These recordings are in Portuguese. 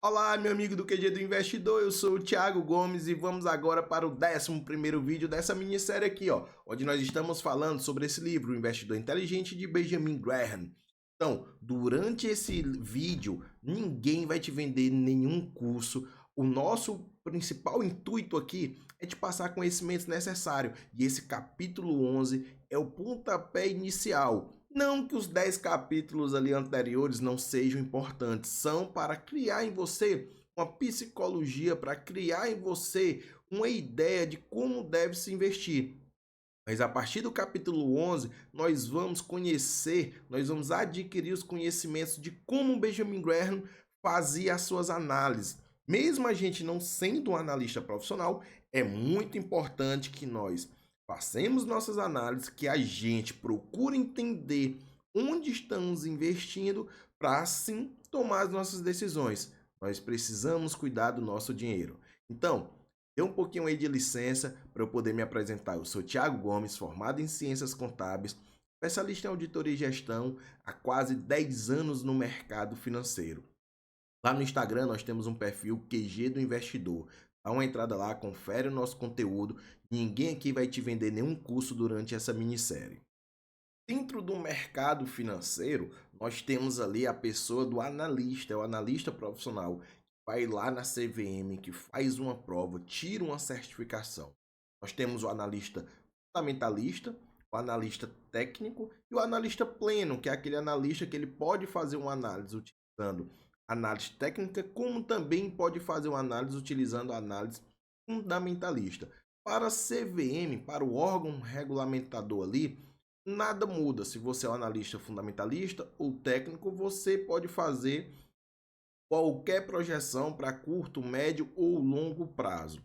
Olá, meu amigo do QG do Investidor, eu sou o Thiago Gomes e vamos agora para o 11º vídeo dessa minissérie aqui, ó, onde nós estamos falando sobre esse livro, O Investidor Inteligente, de Benjamin Graham. Então, durante esse vídeo, ninguém vai te vender nenhum curso. O nosso principal intuito aqui é te passar conhecimentos necessários e esse capítulo 11 é o pontapé inicial. Não que os 10 capítulos ali anteriores não sejam importantes, são para criar em você uma psicologia, para criar em você uma ideia de como deve se investir. Mas a partir do capítulo 11, nós vamos conhecer, nós vamos adquirir os conhecimentos de como Benjamin Graham fazia as suas análises. Mesmo a gente não sendo um analista profissional, é muito importante que nós façamos nossas análises, que a gente procure entender onde estamos investindo para assim tomar as nossas decisões. Nós precisamos cuidar do nosso dinheiro. Então, dê um pouquinho aí de licença para eu poder me apresentar. Eu sou Thiago Gomes, formado em Ciências Contábeis, especialista em auditoria e gestão, há quase 10 anos no mercado financeiro. Lá no Instagram nós temos um perfil QG do Investidor. Dá uma entrada lá, confere o nosso conteúdo. Ninguém aqui vai te vender nenhum curso durante essa minissérie. Dentro do mercado financeiro, nós temos ali a pessoa do analista, é o analista profissional, que vai lá na CVM, que faz uma prova, tira uma certificação. Nós temos o analista fundamentalista, o analista técnico e o analista pleno, que é aquele analista que ele pode fazer uma análise utilizando análise técnica, como também pode fazer uma análise utilizando a análise fundamentalista. Para a CVM, para o órgão regulamentador ali, nada muda. Se você é um analista fundamentalista ou técnico, você pode fazer qualquer projeção para curto, médio ou longo prazo.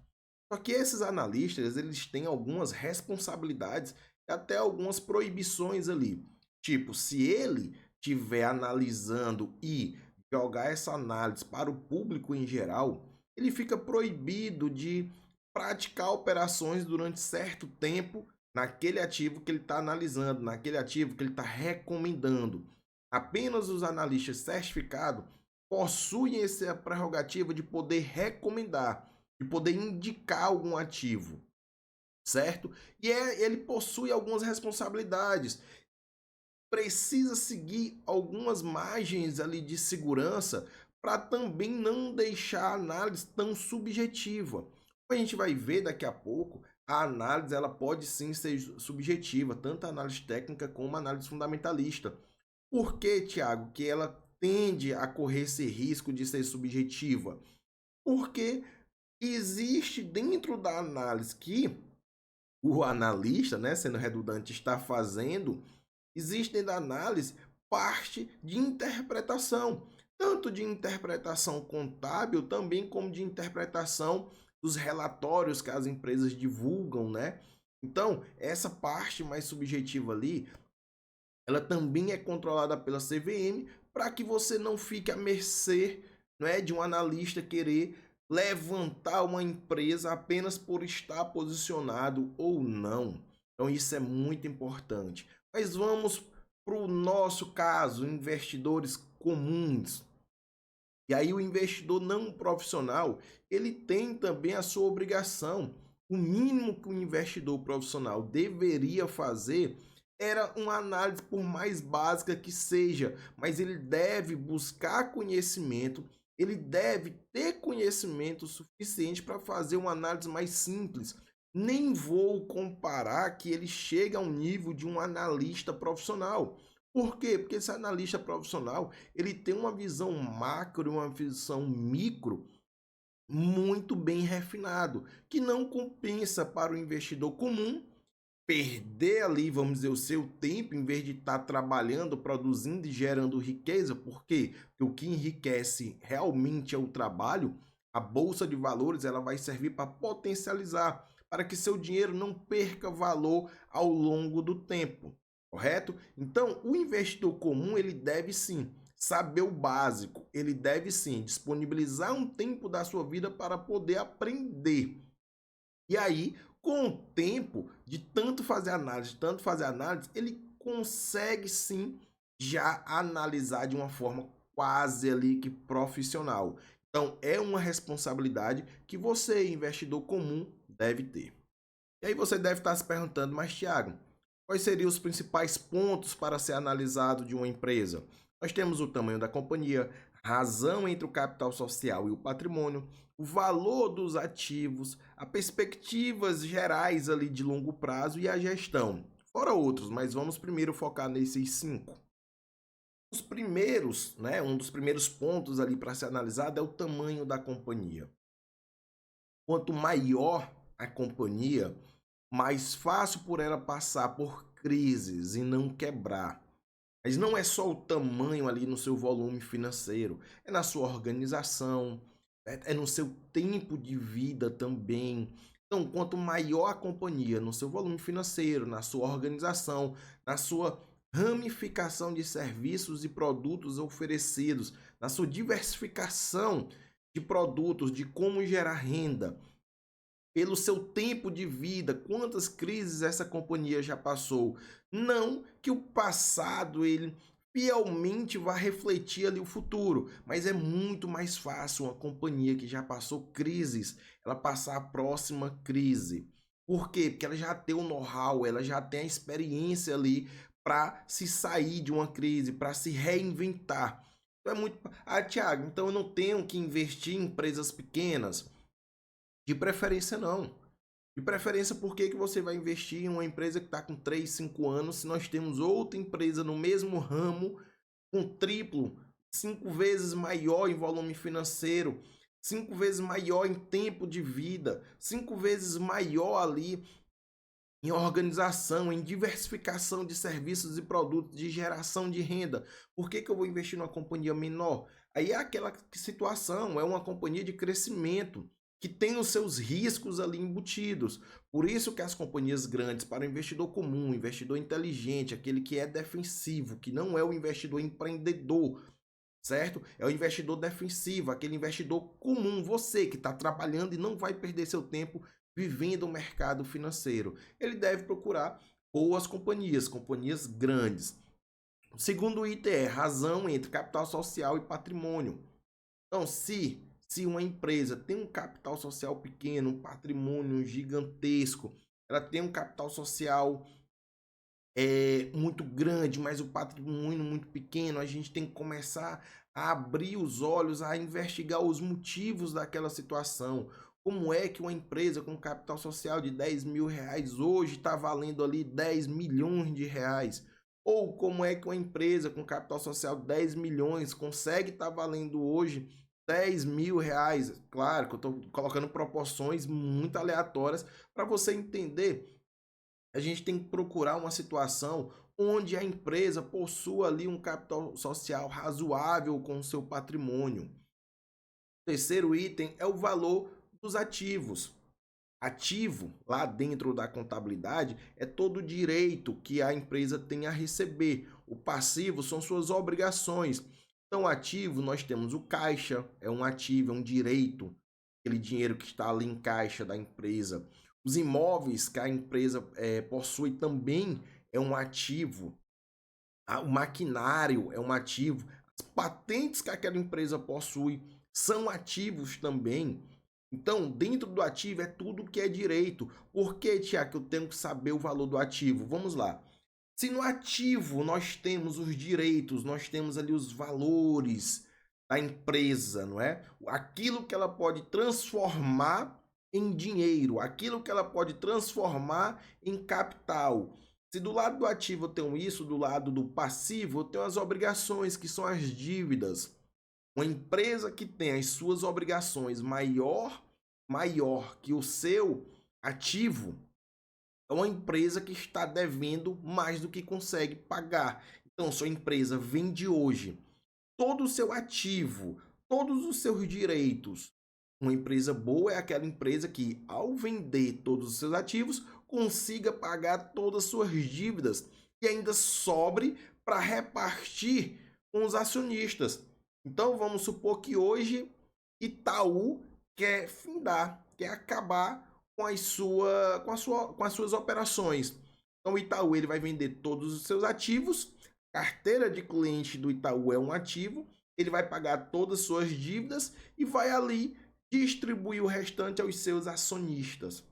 Só que esses analistas, eles têm algumas responsabilidades e até algumas proibições ali. Tipo, se ele estiver analisando e jogar essa análise para o público em geral, ele fica proibido de praticar operações durante certo tempo naquele ativo que ele está analisando, naquele ativo que ele está recomendando. Apenas os analistas certificados possuem essa prerrogativa de poder recomendar, de poder indicar algum ativo, certo? E ele possui algumas responsabilidades. Precisa seguir algumas margens ali de segurança para também não deixar a análise tão subjetiva. A gente vai ver daqui a pouco, a análise ela pode sim ser subjetiva, tanto a análise técnica como a análise fundamentalista. Por que, Thiago, que ela tende a correr esse risco de ser subjetiva? Porque existe dentro da análise que o analista, né, sendo redundante, está fazendo, existe dentro da análise parte de interpretação, tanto de interpretação contábil, também como de interpretação dos relatórios que as empresas divulgam, né? Então, essa parte mais subjetiva ali, ela também é controlada pela CVM para que você não fique à mercê, né, de um analista querer levantar uma empresa apenas por estar posicionado ou não. Então isso é muito importante. Mas vamos para o nosso caso, investidores comuns. E aí o investidor não profissional, ele tem também a sua obrigação. O mínimo que o investidor profissional deveria fazer era uma análise, por mais básica que seja, mas ele deve buscar conhecimento, ele deve ter conhecimento suficiente para fazer uma análise mais simples. Nem vou comparar que ele chega ao nível de um analista profissional. Por quê? Porque esse analista profissional, ele tem uma visão macro, uma visão micro muito bem refinado, que não compensa para o investidor comum perder ali, vamos dizer, o seu tempo em vez de estar trabalhando, produzindo e gerando riqueza. Por quê? Porque o que enriquece realmente é o trabalho. A bolsa de valores, ela vai servir para potencializar, para que seu dinheiro não perca valor ao longo do tempo, correto? Então, o investidor comum, ele deve sim saber o básico, ele deve sim disponibilizar um tempo da sua vida para poder aprender. E aí, com o tempo de tanto fazer análise, ele consegue sim já analisar de uma forma quase ali que profissional. Então, é uma responsabilidade que você, investidor comum, deve ter. E aí você deve estar se perguntando, mas Thiago, quais seriam os principais pontos para ser analisado de uma empresa? Nós temos o tamanho da companhia, razão entre o capital social e o patrimônio, o valor dos ativos, as perspectivas gerais ali de longo prazo e a gestão. Fora outros, mas vamos primeiro focar nesses 5. Os primeiros, né, um dos primeiros pontos ali para ser analisado é o tamanho da companhia. Quanto maior a companhia, mais fácil por ela passar por crises e não quebrar. Mas não é só o tamanho ali no seu volume financeiro, é na sua organização, é no seu tempo de vida também. Então, quanto maior a companhia no seu volume financeiro, na sua organização, na sua ramificação de serviços e produtos oferecidos, na sua diversificação de produtos, de como gerar renda, pelo seu tempo de vida, quantas crises essa companhia já passou. Não que o passado ele fielmente vá refletir ali o futuro, mas é muito mais fácil uma companhia que já passou crises, ela passar a próxima crise. Por quê? Porque ela já tem o know-how, ela já tem a experiência ali para se sair de uma crise, para se reinventar. Então é muito. Ah, Thiago, então eu não tenho que investir em empresas pequenas? De preferência, não. De preferência, por que você vai investir em uma empresa que está com 3, 5 anos, se nós temos outra empresa no mesmo ramo, com triplo, 5 vezes maior em volume financeiro, 5 vezes maior em tempo de vida, 5 vezes maior ali em organização, em diversificação de serviços e produtos, de geração de renda? Por que eu vou investir numa companhia menor? Aí é aquela situação, é uma companhia de crescimento que tem os seus riscos ali embutidos. Por isso que as companhias grandes, para o investidor comum, investidor inteligente, aquele que é defensivo, que não é o investidor empreendedor, certo? É o investidor defensivo, aquele investidor comum, você que está trabalhando e não vai perder seu tempo vivendo o mercado financeiro. Ele deve procurar boas companhias, companhias grandes. O segundo item é razão entre capital social e patrimônio. Então, se uma empresa tem um capital social pequeno, um patrimônio gigantesco, ela tem um capital social muito grande, mas o patrimônio muito pequeno, a gente tem que começar a abrir os olhos, a investigar os motivos daquela situação. Como é que uma empresa com capital social de 10 mil reais hoje está valendo ali 10 milhões de reais? Ou como é que uma empresa com capital social de 10 milhões consegue estar valendo hoje 10 mil reais? Claro que eu estou colocando proporções muito aleatórias para você entender. A gente tem que procurar uma situação onde a empresa possua ali um capital social razoável com o seu patrimônio. O terceiro item é o valor dos ativos. Ativo, lá dentro da contabilidade, é todo o direito que a empresa tem a receber. O passivo são suas obrigações. Então, ativo, nós temos o caixa, é um ativo, é um direito, aquele dinheiro que está ali em caixa da empresa. Os imóveis que a empresa possui também é um ativo. O maquinário é um ativo. As patentes que aquela empresa possui são ativos também. Então, dentro do ativo é tudo que é direito. Por que, Tiago, eu tenho que saber o valor do ativo? Vamos lá. Se no ativo nós temos os direitos, nós temos ali os valores da empresa, não é? Aquilo que ela pode transformar em dinheiro, aquilo que ela pode transformar em capital. Se do lado do ativo eu tenho isso, do lado do passivo eu tenho as obrigações, que são as dívidas. Uma empresa que tem as suas obrigações maior que o seu ativo é uma empresa que está devendo mais do que consegue pagar. Então, sua empresa vende hoje todo o seu ativo, todos os seus direitos. Uma empresa boa é aquela empresa que, ao vender todos os seus ativos, consiga pagar todas as suas dívidas e ainda sobre para repartir com os acionistas. Então, vamos supor que hoje Itaú quer findar, quer acabar com com as suas operações. Então, o Itaú ele vai vender todos os seus ativos. Carteira de cliente do Itaú é um ativo. ele vai pagar todas as suas dívidas e vai ali distribuir o restante aos seus acionistas.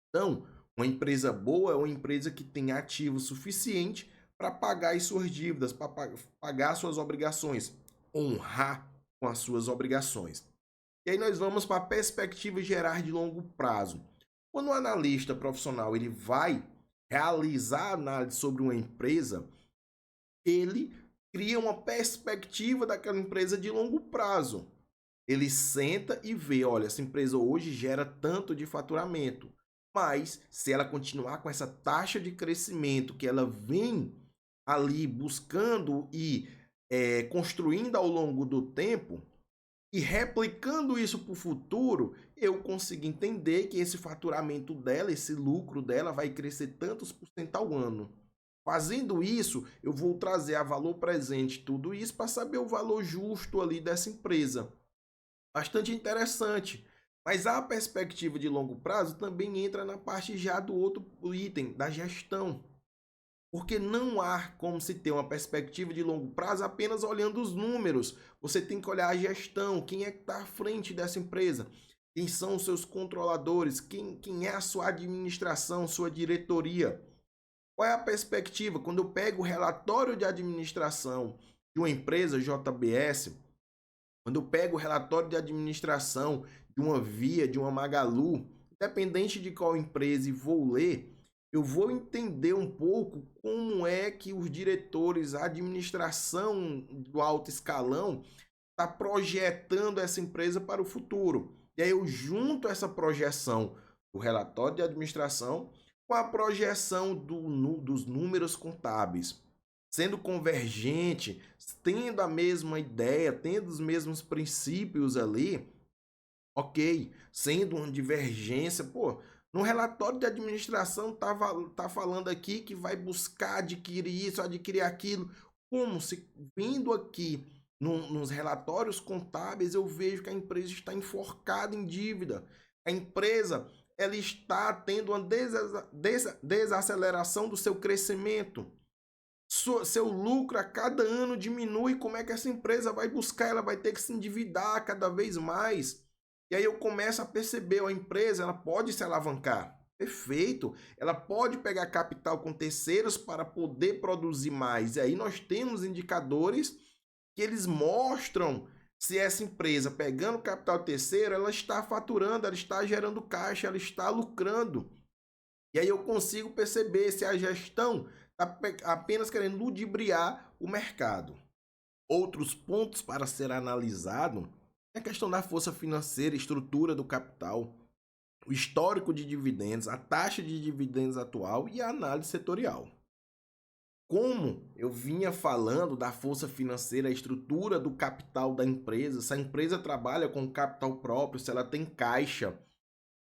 Então, uma empresa boa é uma empresa que tem ativo suficiente para pagar as suas dívidas, para pagar suas obrigações, honrar com as suas obrigações. E aí nós vamos para a perspectiva geral de longo prazo. Quando o analista profissional ele vai realizar análise sobre uma empresa, ele cria uma perspectiva daquela empresa de longo prazo. Ele senta e vê, olha, essa empresa hoje gera tanto de faturamento, mas se ela continuar com essa taxa de crescimento que ela vem ali buscando e construindo ao longo do tempo e replicando isso para o futuro, eu consigo entender que esse faturamento dela, esse lucro dela vai crescer tantos por cento ao ano. Fazendo isso, eu vou trazer a valor presente tudo isso para saber o valor justo ali dessa empresa. Bastante interessante. Mas a perspectiva de longo prazo também entra na parte já do outro item, da gestão. Porque não há como se ter uma perspectiva de longo prazo apenas olhando os números. Você tem que olhar a gestão, quem é que está à frente dessa empresa, quem são os seus controladores, quem é a sua administração, sua diretoria. Qual é a perspectiva? Quando eu pego o relatório de administração de uma empresa JBS, quando eu pego o relatório de administração de uma Via, de uma Magalu, independente de qual empresa e vou ler, eu vou entender um pouco como é que os diretores, a administração do alto escalão está projetando essa empresa para o futuro. E aí eu junto essa projeção do relatório de administração com a projeção dos números contábeis, sendo convergente, tendo a mesma ideia, tendo os mesmos princípios ali, ok, sendo uma divergência, pô, no relatório de administração tá falando aqui que vai buscar adquirir isso, adquirir aquilo, como se vindo aqui nos relatórios contábeis eu vejo que a empresa está enforcada em dívida, a empresa ela está tendo uma desaceleração do seu crescimento. Seu lucro a cada ano diminui. Como é que essa empresa vai buscar? Ela vai ter que se endividar cada vez mais. E aí eu começo a perceber, a empresa ela pode se alavancar. Perfeito. Ela pode pegar capital com terceiros para poder produzir mais. E aí nós temos indicadores que eles mostram se essa empresa, pegando capital terceiro, ela está faturando, ela está gerando caixa, ela está lucrando. E aí eu consigo perceber se a gestão está apenas querendo ludibriar o mercado. Outros pontos para ser analisado é a questão da força financeira, estrutura do capital, o histórico de dividendos, a taxa de dividendos atual e a análise setorial. Como eu vinha falando da força financeira, a estrutura do capital da empresa, se a empresa trabalha com capital próprio, se ela tem caixa,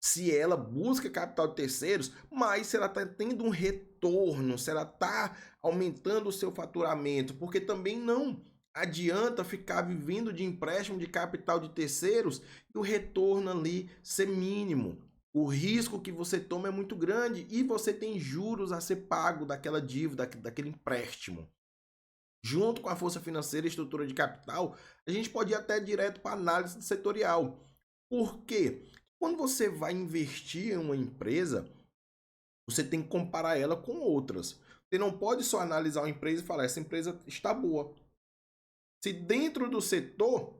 se ela busca capital de terceiros, mas se ela está tendo um retorno, se ela está aumentando o seu faturamento, porque também não adianta ficar vivendo de empréstimo de capital de terceiros e o retorno ali ser mínimo. O risco que você toma é muito grande e você tem juros a ser pago daquela dívida, daquele empréstimo. Junto com a força financeira e estrutura de capital, a gente pode ir até direto para a análise setorial. Por quê? Quando você vai investir em uma empresa, você tem que comparar ela com outras. Você não pode só analisar uma empresa e falar, essa empresa está boa. Se dentro do setor,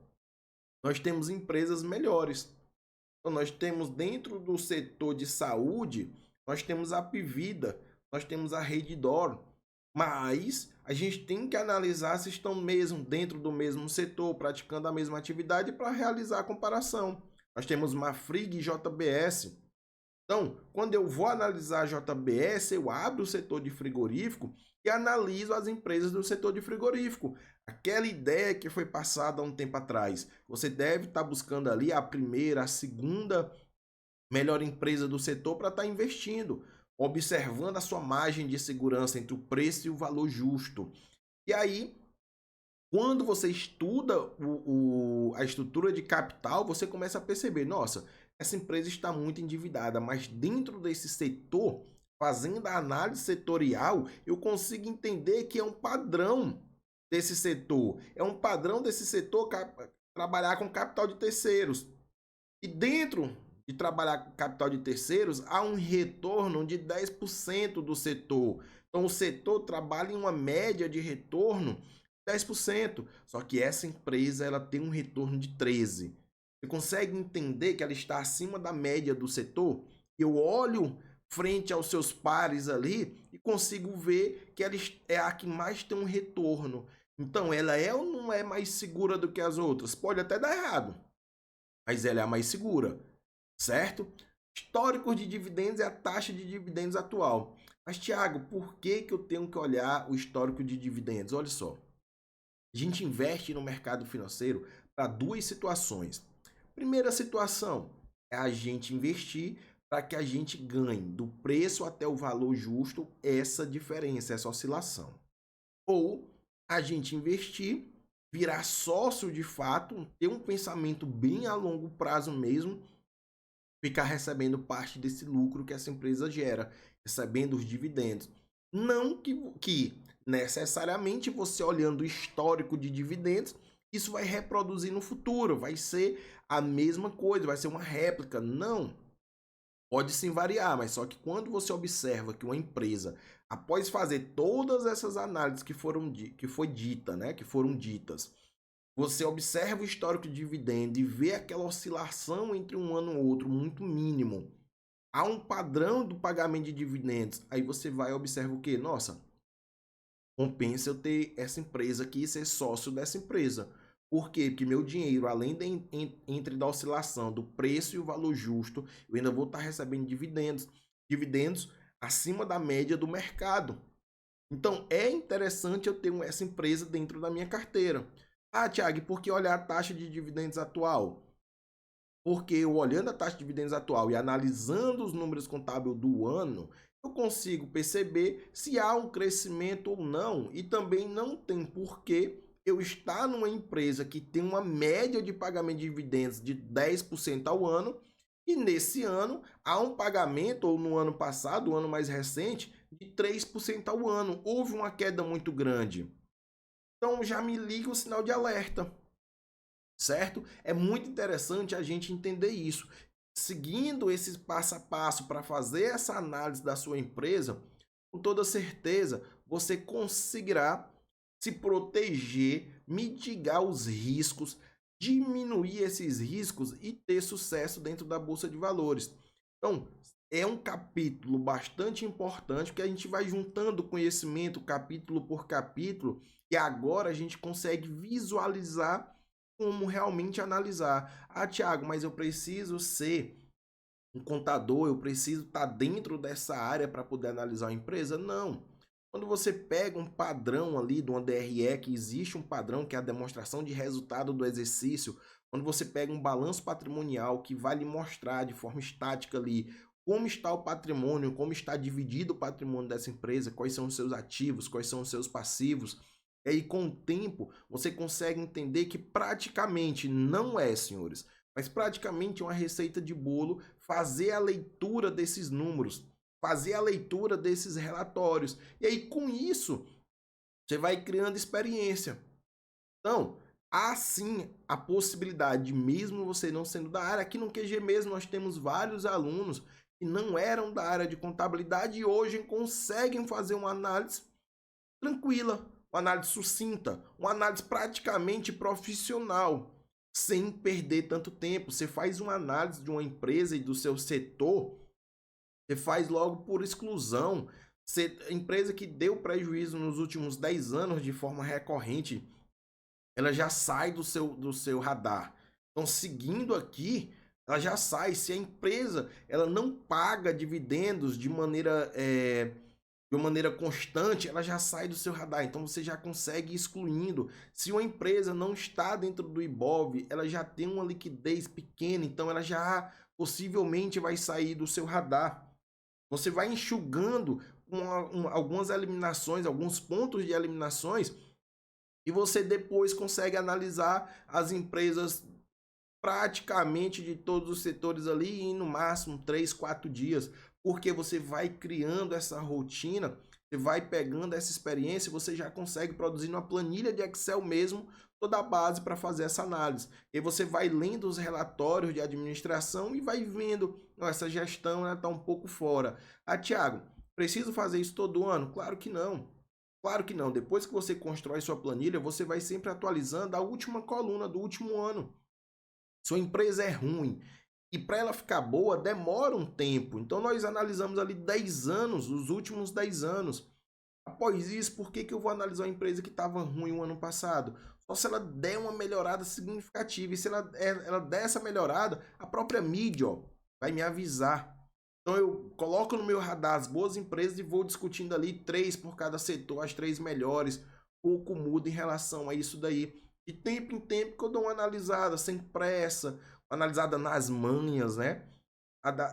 nós temos empresas melhores. Então, nós temos dentro do setor de saúde, nós temos a Apvida, nós temos a Redditor, mas a gente tem que analisar se estão mesmo dentro do mesmo setor, praticando a mesma atividade para realizar a comparação. Nós temos Marfrig e JBS. Então, quando eu vou analisar a JBS, eu abro o setor de frigorífico e analiso as empresas do setor de frigorífico. Aquela ideia que foi passada há um tempo atrás. Você deve estar buscando ali a primeira, a segunda melhor empresa do setor para estar investindo, observando a sua margem de segurança entre o preço e o valor justo. E aí, quando você estuda a estrutura de capital, você começa a perceber, nossa, essa empresa está muito endividada, mas dentro desse setor, fazendo a análise setorial, eu consigo entender que é um padrão. desse setor? É um padrão desse setor trabalhar com capital de terceiros. E dentro de trabalhar com capital de terceiros, há um retorno de 10% do setor. Então, o setor trabalha em uma média de retorno de 10%. Só que essa empresa ela tem um retorno de 13%. Você consegue entender que ela está acima da média do setor? Eu olho frente aos seus pares ali e consigo ver que ela é a que mais tem um retorno. Então, ela é ou não é mais segura do que as outras? Pode até dar errado, mas ela é a mais segura, certo? Históricos de dividendos é a taxa de dividendos atual. Mas, Thiago, por que eu tenho que olhar o histórico de dividendos? Olha só, a gente investe no mercado financeiro para duas situações. Primeira situação é a gente investir para que a gente ganhe do preço até o valor justo essa diferença, essa oscilação. Ou a gente investir, virar sócio de fato, ter um pensamento bem a longo prazo mesmo, ficar recebendo parte desse lucro que essa empresa gera, recebendo os dividendos. Não que necessariamente você olhando o histórico de dividendos, isso vai reproduzir no futuro, vai ser a mesma coisa, vai ser uma réplica. Não. Pode sim variar, mas só que quando você observa que uma empresa, após fazer todas essas análises que foram que foram ditas, você observa o histórico de dividendo e vê aquela oscilação entre um ano e outro muito mínimo. Há um padrão do pagamento de dividendos. Aí você vai e observa o quê? Nossa, compensa eu ter essa empresa aqui e ser sócio dessa empresa. Por quê? Porque meu dinheiro, além entre da oscilação do preço e o valor justo, eu ainda vou estar recebendo dividendos. Dividendos acima da média do mercado. Então, é interessante eu ter essa empresa dentro da minha carteira. Ah, Thiago, e por que olhar a taxa de dividendos atual? Porque eu olhando a taxa de dividendos atual e analisando os números contábeis do ano, eu consigo perceber se há um crescimento ou não. E também não tem porquê eu estar numa empresa que tem uma média de pagamento de dividendos de 10% ao ano e nesse ano há um pagamento, ou no ano passado, o ano mais recente, de 3% ao ano. Houve uma queda muito grande. Então já me liga o sinal de alerta, certo? É muito interessante a gente entender isso. Seguindo esse passo a passo para fazer essa análise da sua empresa, com toda certeza você conseguirá se proteger, mitigar os riscos, diminuir esses riscos e ter sucesso dentro da bolsa de valores. Então, é um capítulo bastante importante que a gente vai juntando conhecimento capítulo por capítulo e agora a gente consegue visualizar como realmente analisar. Ah, Thiago, mas eu preciso ser um contador, eu preciso estar dentro dessa área para poder analisar a empresa? Não. Quando você pega um padrão ali de uma DRE, que existe um padrão que é a demonstração de resultado do exercício, quando você pega um balanço patrimonial que vai lhe mostrar de forma estática ali como está o patrimônio, como está dividido o patrimônio dessa empresa, quais são os seus ativos, quais são os seus passivos, e aí com o tempo você consegue entender que praticamente não é, senhores, mas praticamente é uma receita de bolo fazer a leitura desses números, fazer a leitura desses relatórios. E aí, com isso, você vai criando experiência. Então, há sim a possibilidade, mesmo você não sendo da área, aqui no QG mesmo nós temos vários alunos que não eram da área de contabilidade e hoje conseguem fazer uma análise tranquila, uma análise sucinta, uma análise praticamente profissional, sem perder tanto tempo. Você faz uma análise de uma empresa e do seu setor, você faz logo por exclusão. Empresa que deu prejuízo nos últimos 10 anos de forma recorrente, ela já sai do seu radar. Então, seguindo aqui, ela já sai. Se a empresa ela não paga dividendos de maneira constante, ela já sai do seu radar. Então você já consegue ir excluindo. Se uma empresa não está dentro do Ibov, ela já tem uma liquidez pequena, então ela já possivelmente vai sair do seu radar. Você vai enxugando algumas eliminações, alguns pontos de eliminações, e você depois consegue analisar as empresas praticamente de todos os setores ali em no máximo 3, 4 dias, porque você vai criando essa rotina Você vai pegando essa experiência, você já consegue produzir numa planilha de Excel mesmo toda a base para fazer essa análise. E você vai lendo os relatórios de administração e vai vendo, oh, essa gestão está um pouco fora. Ah, Thiago, preciso fazer isso todo ano? Claro que não. Claro que não. Depois que você constrói sua planilha, você vai sempre atualizando a última coluna do último ano. Sua empresa é ruim e para ela ficar boa demora um tempo. Então nós analisamos ali 10 anos, os últimos 10 anos. Após isso, por que eu vou analisar uma empresa que estava ruim o ano passado? Só se ela der uma melhorada significativa. E se ela der essa melhorada, a própria mídia ó, vai me avisar. Então eu coloco no meu radar as boas empresas e vou discutindo ali 3 por cada setor, as 3 melhores. Pouco muda em relação a isso daí. De tempo em tempo que eu dou uma analisada, sem pressa, uma analisada nas manhas, né?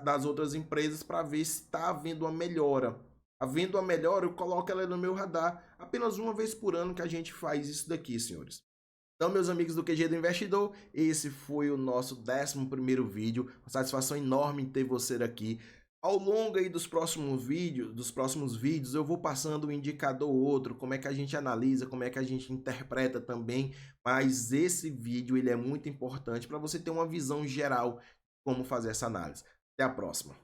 Das outras empresas para ver se está havendo uma melhora. Havendo uma melhora, eu coloco ela no meu radar. Apenas uma vez por ano que a gente faz isso daqui, senhores. Então, meus amigos do QG do Investidor, esse foi o nosso 11º vídeo. Uma satisfação enorme em ter você aqui. Ao longo aí dos próximos vídeos, eu vou passando um indicador ou outro, como é que a gente analisa, como é que a gente interpreta também. Mas esse vídeo ele é muito importante para você ter uma visão geral de como fazer essa análise. Até a próxima.